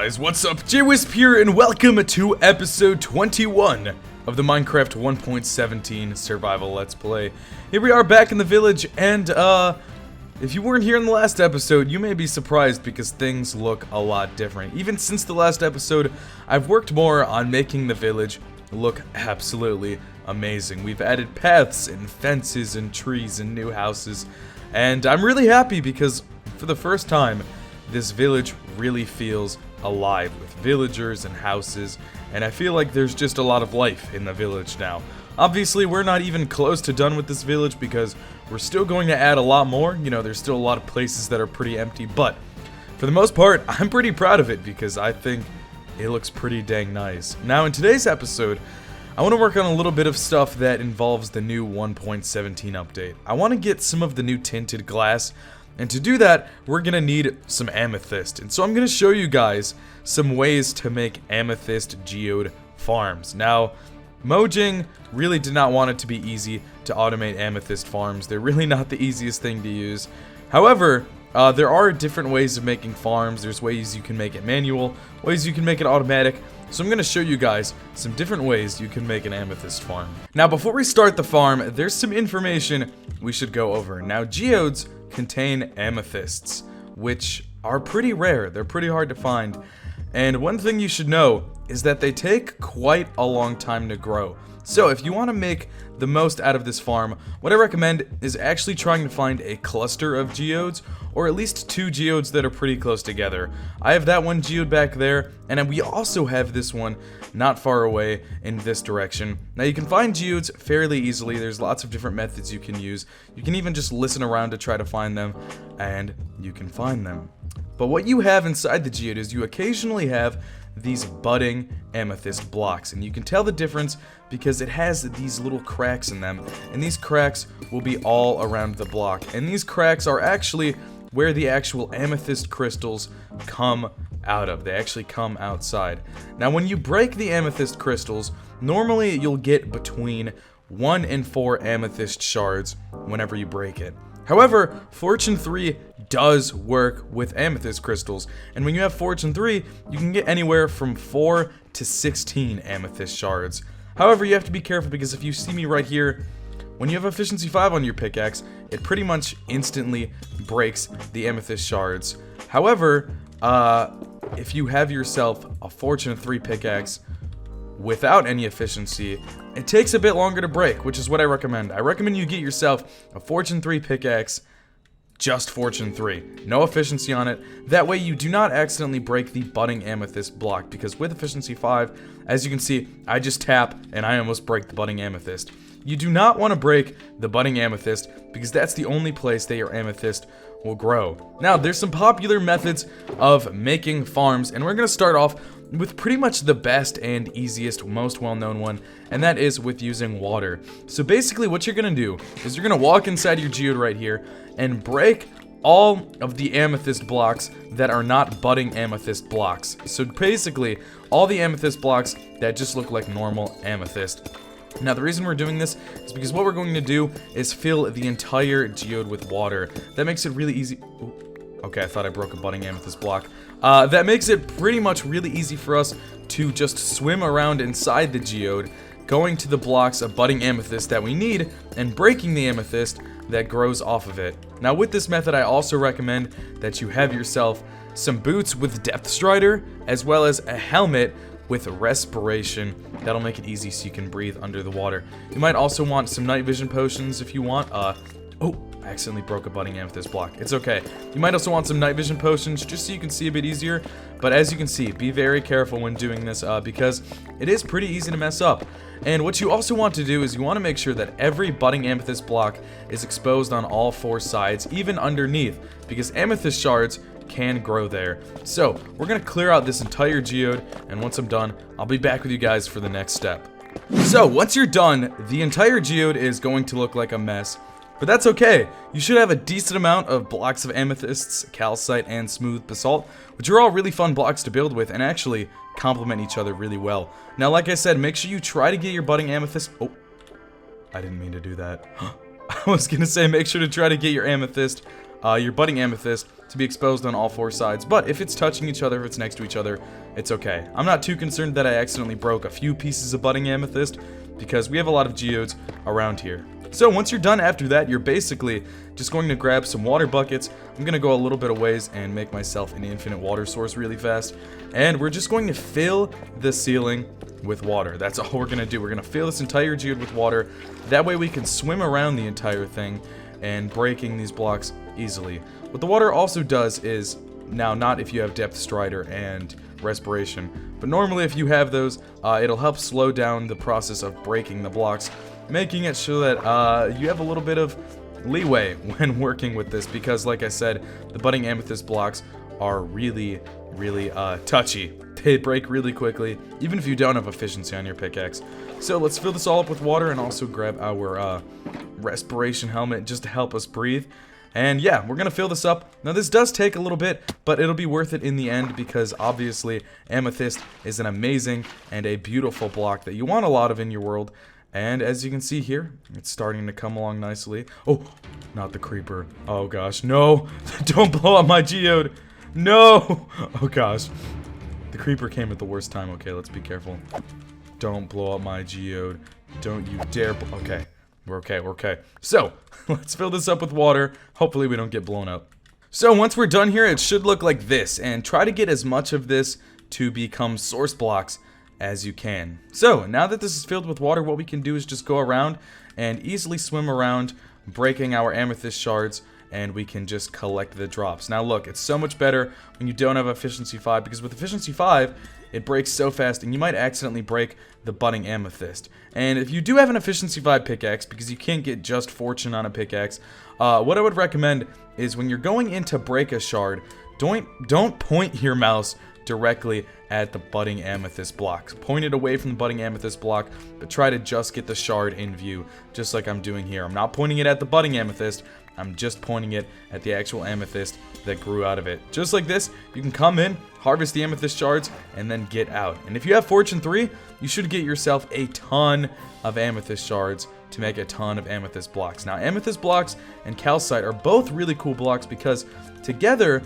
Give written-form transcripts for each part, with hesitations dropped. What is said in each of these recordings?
guys, what's up? JWhisp here, and welcome to episode 21 of the Minecraft 1.17 Survival Let's Play. Here we are back in the village, and if you weren't here in the last episode, you may be surprised because things look a lot different. Even since the last episode, I've worked more on making the village look absolutely amazing. We've added paths and fences and trees and new houses, and I'm really happy because for the first time, this village really feels alive with villagers and houses, and I feel like there's just a lot of life in the village now. Obviously, we're not even close to done with this village because we're still going to add a lot more. You know, there's still a lot of places that are pretty empty, but for the most part, I'm pretty proud of it because I think it looks pretty dang nice. Now, in today's episode, I want to work on a little bit of stuff that involves the new 1.17 update. I want to get some of the new tinted glass, and to do that, we're gonna need some amethyst. And so I'm gonna show you guys some ways to make Amethyst Geode farms. Now, Mojang really did not want it to be easy to automate amethyst farms. They're really not the easiest thing to use. However, there are different ways of making farms. There's ways you can make it manual, ways you can make it automatic. So I'm going to show you guys some different ways you can make an amethyst farm. Now, before we start the farm, there's some information we should go over. Now, geodes contain amethysts, which are pretty rare. They're pretty hard to find. And one thing you should know is that they take quite a long time to grow. So if you want to make the most out of this farm, what I recommend is actually trying to find a cluster of geodes, or at least two geodes that are pretty close together. I have that one geode back there, and we also have this one not far away in this direction. Now you can find geodes fairly easily. There's lots of different methods you can use. You can even just listen around to try to find them, and you can find them. But what you have inside the geode is you occasionally have these budding amethyst blocks, and you can tell the difference because it has these little cracks in them, and these cracks will be all around the block, and these cracks are actually where the actual amethyst crystals come out of. They actually come outside. Now when you break the amethyst crystals, normally you'll get between 1 and 4 amethyst shards whenever you break it. However, Fortune 3 does work with amethyst crystals, and when you have Fortune 3, you can get anywhere from 4 to 16 amethyst shards. However, you have to be careful because if you see me right here, when you have efficiency 5 on your pickaxe, it pretty much instantly breaks the amethyst shards. However, if you have yourself a Fortune 3 pickaxe without any efficiency, it takes a bit longer to break, which is what I recommend. I recommend you get yourself a Fortune 3 pickaxe, just Fortune 3. No efficiency on it. That way you do not accidentally break the budding amethyst block, because with efficiency 5, as you can see, I just tap and I almost break the budding amethyst. You do not want to break the budding amethyst because that's the only place that your amethyst will grow. Now, there's some popular methods of making farms, and we're going to start off with pretty much the best and easiest, most well-known one, and that is with using water. So basically what you're going to do is you're going to walk inside your geode right here and break all of the amethyst blocks that are not budding amethyst blocks. So basically, all the amethyst blocks that just look like normal amethyst. Now, the reason we're doing this is because what we're going to do is fill the entire geode with water. That makes it really easy. Ooh, okay, I thought I broke a budding amethyst block. That makes it pretty much really easy for us to just swim around inside the geode, going to the blocks of budding amethyst that we need, and breaking the amethyst that grows off of it. Now, with this method, I also recommend that you have yourself some boots with depth strider, as well as a helmet with respiration. That'll make it easy so you can breathe under the water. You might also want some night vision potions if you want. Oh, I accidentally broke a budding amethyst block. It's okay. You might also want some night vision potions just so you can see a bit easier. But as you can see, be very careful when doing this because it is pretty easy to mess up. And what you also want to do is you want to make sure that every budding amethyst block is exposed on all 4 sides, even underneath, because amethyst shards can grow there. So we're gonna clear out this entire geode, and once I'm done, I'll be back with you guys for the next step. So once you're done, the entire geode is going to look like a mess, but that's okay. You should have a decent amount of blocks of amethysts, calcite, and smooth basalt, which are all really fun blocks to build with and actually complement each other really well. Now, like I said, make sure you try to get your budding amethyst. Oh, I didn't mean to do that. I was gonna say make sure to try to get your amethyst, your budding amethyst to be exposed on all 4 sides, but if it's touching each other, if it's next to each other, it's okay. I'm not too concerned that I accidentally broke a few pieces of budding amethyst, because we have a lot of geodes around here. So once you're done after that, you're basically just going to grab some water buckets. I'm going to go a little bit of ways and make myself an infinite water source really fast. And we're just going to fill the ceiling with water. That's all we're going to do. We're going to fill this entire geode with water. That way we can swim around the entire thing and breaking these blocks easily. What the water also does is, now not if you have depth strider and respiration, but normally if you have those, it'll help slow down the process of breaking the blocks, making it so that you have a little bit of leeway when working with this, because like I said, the budding amethyst blocks are really touchy. They break really quickly, even if you don't have efficiency on your pickaxe. So let's fill this all up with water and also grab our respiration helmet just to help us breathe. And yeah, we're gonna fill this up. Now this does take a little bit, but it'll be worth it in the end, because obviously amethyst is an amazing and a beautiful block that you want a lot of in your world. And as you can see here, it's starting to come along nicely. Oh, not the creeper. Oh gosh, no. Don't blow up my geode. No. Oh gosh. The creeper came at the worst time. Okay, let's be careful. Don't blow up my geode. Don't you dare. Okay. We're okay, we're okay. So, let's fill this up with water. Hopefully we don't get blown up. So once we're done here, it should look like this. And try to get as much of this to become source blocks as you can. So now that this is filled with water, what we can do is just go around and easily swim around, breaking our amethyst shards, and we can just collect the drops. Now look, it's so much better when you don't have efficiency 5, because with efficiency 5 it breaks so fast and you might accidentally break the budding amethyst. And if you do have an efficiency 5 pickaxe, because you can't get just fortune on a pickaxe, what I would recommend is when you're going in to break a shard, don't point your mouse directly at the budding amethyst block. Point it away from the budding amethyst block, but try to just get the shard in view, just like I'm doing here. I'm not pointing it at the budding amethyst, I'm just pointing it at the actual amethyst that grew out of it. Just like this, you can come in, harvest the amethyst shards, and then get out. And if you have fortune 3, you should get yourself a ton of amethyst shards to make a ton of amethyst blocks. Now, amethyst blocks and calcite are both really cool blocks because together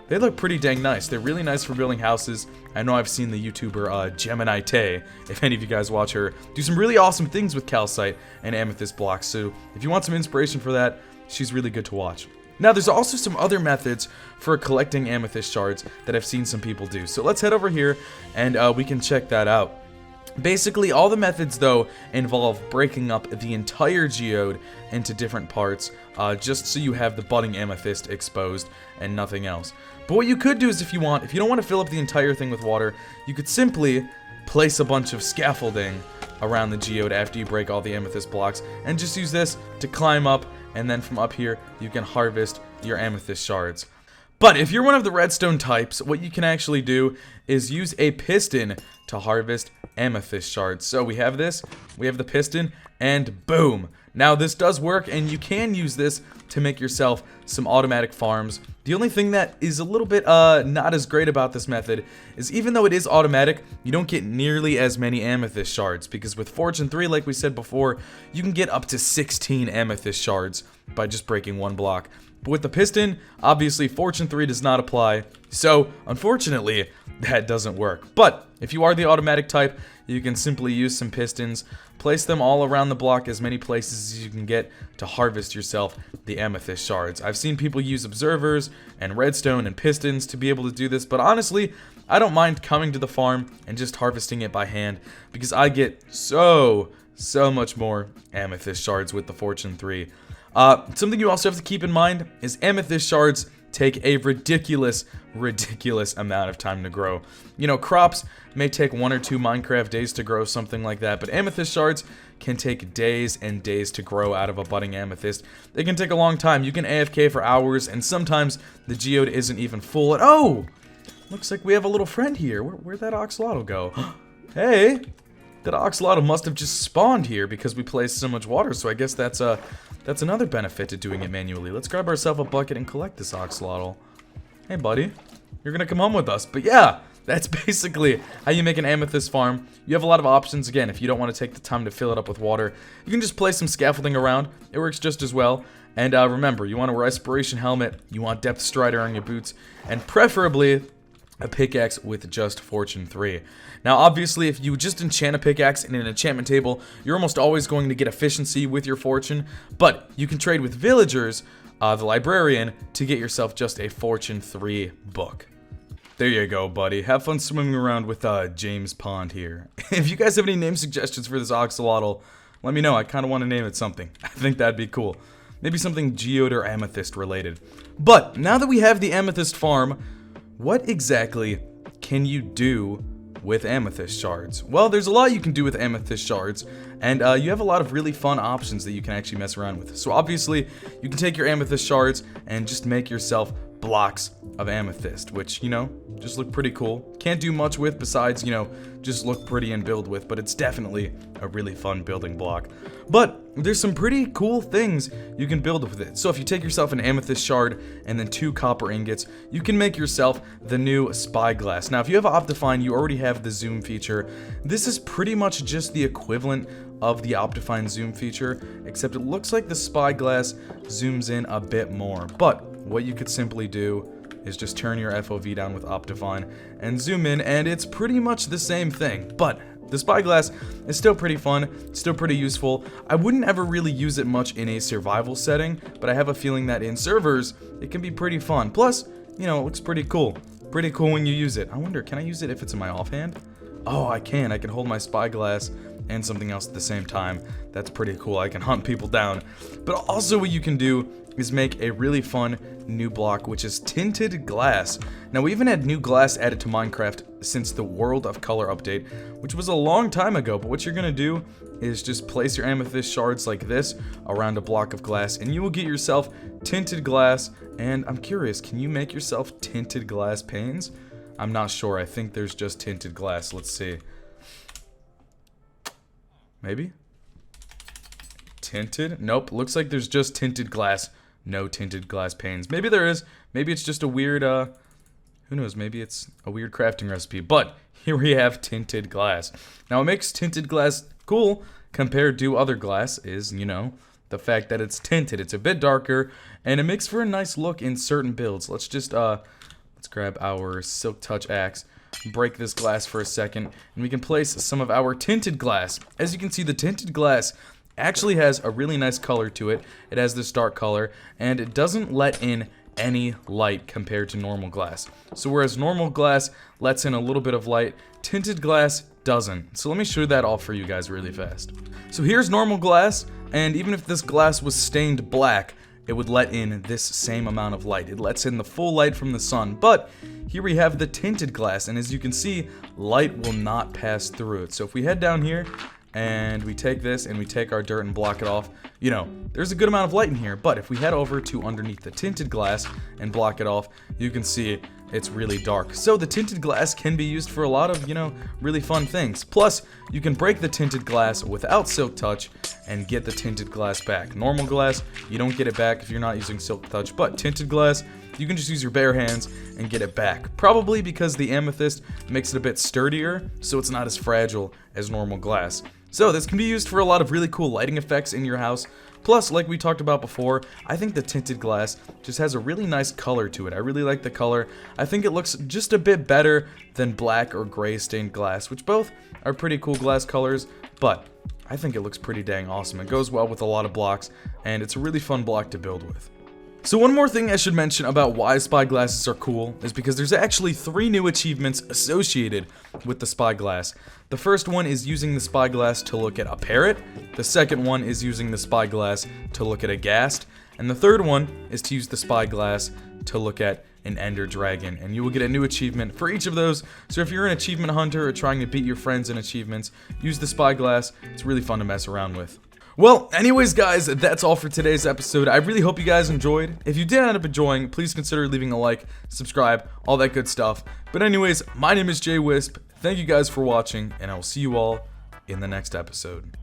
they look pretty dang nice. They're really nice for building houses. I know I've seen the YouTuber Gemini Tay, if any of you guys watch her, do some really awesome things with calcite and amethyst blocks. So if you want some inspiration for that, she's really good to watch. Now there's also some other methods for collecting amethyst shards that I've seen some people do. So let's head over here and we can check that out. Basically, all the methods, though, involve breaking up the entire geode into different parts, just so you have the budding amethyst exposed and nothing else. But what you could do is, if you don't want to fill up the entire thing with water, you could simply place a bunch of scaffolding around the geode after you break all the amethyst blocks, and just use this to climb up, and then from up here, you can harvest your amethyst shards. But if you're one of the redstone types, what you can actually do is use a piston to harvest amethyst shards. So we have this, we have the piston, and boom. Now this does work, and you can use this to make yourself some automatic farms. The only thing that is a little bit not as great about this method is, even though it is automatic, you don't get nearly as many amethyst shards, because with fortune 3, like we said before, you can get up to 16 amethyst shards by just breaking one block. But with the piston, obviously fortune 3 does not apply, so unfortunately that doesn't work. But if you are the automatic type, you can simply use some pistons, place them all around the block, as many places as you can get, to harvest yourself the amethyst shards. I've seen people use observers and redstone and pistons to be able to do this, but honestly, I don't mind coming to the farm and just harvesting it by hand, because I get so much more amethyst shards with the fortune 3. Something you also have to keep in mind is amethyst shards take a ridiculous amount of time to grow. You know, crops may take 1 or 2 Minecraft days to grow, something like that, but amethyst shards can take days and days to grow out of a budding amethyst. They can take a long time. You can AFK for hours, and sometimes the geode isn't even full. And oh! Looks like we have a little friend here. Where'd that oxalotl go? Hey! That oxalotl must have just spawned here because we placed so much water, so I guess that's another benefit to doing it manually. Let's grab ourselves a bucket and collect this oxalotl. Hey, buddy. You're gonna come home with us. But yeah, that's basically how you make an amethyst farm. You have a lot of options. Again, if you don't want to take the time to fill it up with water, you can just place some scaffolding around. It works just as well. And remember, you want a respiration helmet, you want depth strider on your boots, and preferably a pickaxe with just fortune 3. Now obviously if you just enchant a pickaxe in an enchantment table, you're almost always going to get efficiency with your fortune, but you can trade with villagers, the librarian, to get yourself just a fortune 3 book. There you go, buddy. Have fun swimming around with James Pond here. If you guys have any name suggestions for this axolotl, let me know. I kind of want to name it something. I think that'd be cool. Maybe something geode or amethyst related. But now that we have the amethyst farm, what exactly can you do with amethyst shards? Well, there's a lot you can do with amethyst shards, and you have a lot of really fun options that you can actually mess around with. So obviously, you can take your amethyst shards and just make yourself blocks of amethyst, which, you know, just look pretty cool. Can't do much with besides, you know, just look pretty and build with, but it's definitely a really fun building block. But there's some pretty cool things you can build with it. So if you take yourself an amethyst shard and then 2 copper ingots, you can make yourself the new spyglass. Now if you have Optifine, you already have the zoom feature. This is pretty much just the equivalent of the Optifine zoom feature, except it looks like the spyglass zooms in a bit more. But what you could simply do is just turn your FOV down with Optifine and zoom in, and it's pretty much the same thing. But the spyglass is still pretty fun, still pretty useful. I wouldn't ever really use it much in a survival setting, but I have a feeling that in servers, it can be pretty fun. Plus, you know, it looks pretty cool. Pretty cool when you use it. I wonder, can I use it if it's in my offhand? Oh, I can. I can hold my spyglass and something else at the same time. That's pretty cool. I can hunt people down. But also what you can do is make a really fun new block, which is tinted glass. Now we even had new glass added to Minecraft since the World of Color update, which was a long time ago. But what you're gonna do is just place your amethyst shards like this around a block of glass, and you will get yourself tinted glass. And I'm curious, can you make yourself tinted glass panes? I'm not sure. I think there's just tinted glass. Let's see. Maybe? Tinted? Nope. Looks like there's just tinted glass. No tinted glass panes. Maybe there is. Maybe it's just a weird, who knows? Maybe it's a weird crafting recipe. But here we have tinted glass. Now what makes tinted glass cool compared to other glass is, you know, the fact that it's tinted. It's a bit darker, and it makes for a nice look in certain builds. Let's just, let's grab our Silk Touch axe, break this glass for a second, and we can place some of our tinted glass. As you can see, the tinted glass actually has a really nice color to it. It has this dark color, and it doesn't let in any light compared to normal glass. So whereas normal glass lets in a little bit of light, tinted glass doesn't. So let me show that off for you guys really fast. So here's normal glass, and even if this glass was stained black, it would let in this same amount of light. It lets in the full light from the sun. But here we have the tinted glass, and as you can see, light will not pass through it. So if we head down here, and we take this and we take our dirt and block it off, you know, there's a good amount of light in here. But if we head over to underneath the tinted glass and block it off, you can see it's really dark. So the tinted glass can be used for a lot of, you know, really fun things. Plus, you can break the tinted glass without Silk Touch and get the tinted glass back. Normal glass, you don't get it back if you're not using Silk Touch, but tinted glass, you can just use your bare hands and get it back. Probably because the amethyst makes it a bit sturdier, so it's not as fragile as normal glass. So this can be used for a lot of really cool lighting effects in your house. Plus, like we talked about before, I think the tinted glass just has a really nice color to it. I really like the color. I think it looks just a bit better than black or gray stained glass, which both are pretty cool glass colors, but I think it looks pretty dang awesome. It goes well with a lot of blocks, and it's a really fun block to build with. So one more thing I should mention about why spyglasses are cool is because there's actually 3 new achievements associated with the spyglass. The first one is using the spyglass to look at a parrot, the second one is using the spyglass to look at a ghast, and the third one is to use the spyglass to look at an ender dragon, and you will get a new achievement for each of those. So if you're an achievement hunter or trying to beat your friends in achievements, use the spyglass. It's really fun to mess around with. Well, anyways guys, that's all for today's episode. I really hope you guys enjoyed. If you did end up enjoying, please consider leaving a like, subscribe, all that good stuff. But anyways, my name is JWhisp. Thank you guys for watching, and I will see you all in the next episode.